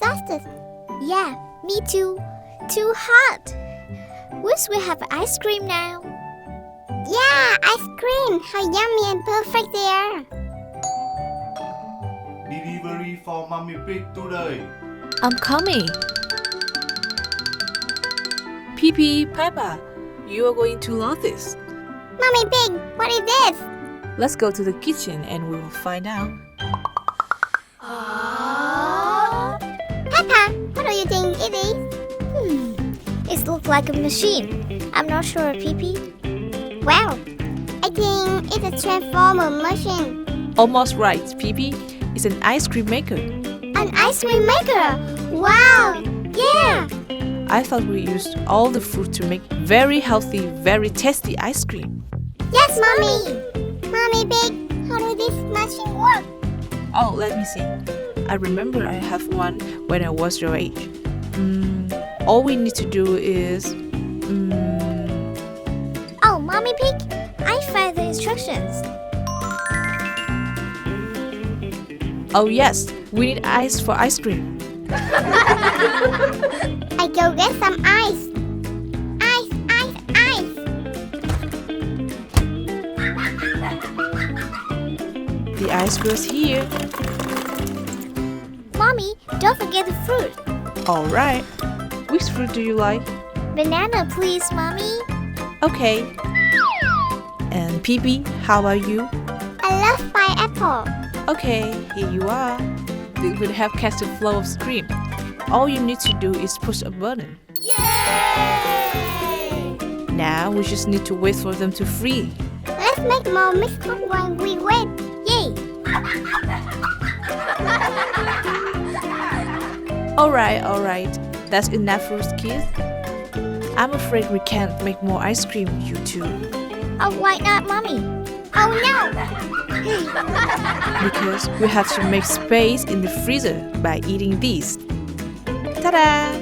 exhausted. Yeah, me too. Too hot. Wish we have ice cream now. Yeah, ice cream. How yummy and perfect they are. Delivery for Mommy Pig today. I'm coming. PeaPea, you are going to love this. Mommy Pig, what is this? Let's go to the kitchen and we will find out. Peppa, what do you think it is? It looks like a machine. I'm not sure, PeaPea. Well, I think it's a transformer machine. Almost right, PeaPea. It's an ice cream maker. An ice cream maker! Wow! Yeah! I thought we used all the fruit to make very healthy, very tasty ice cream. Yes, Mommy! Mommy Pig, how does this machine work? Oh, let me see. I remember I have one when I was your age. All we need to do is... Oh, Mommy Pig, I found the instructions. Oh yes, we need ice for ice cream. I go get some ice. Ice, ice, ice. The ice goes here. Mommy, don't forget the fruit. Alright. Which fruit do you like? Banana, please, Mommy. Okay. And PeaPea, how about you? I love pineapple. Okay, here you are. They will have catch the flow of cream. All you need to do is push a button. Yay! Now we just need to wait for them to freeze. Let's make more mixed fruit while we wait. Yay! Alright. That's enough for us, kids. I'm afraid we can't make more ice cream, you two. Oh, why not, Mommy? Oh no! Because we have to make space in the freezer by eating these. Ta-da!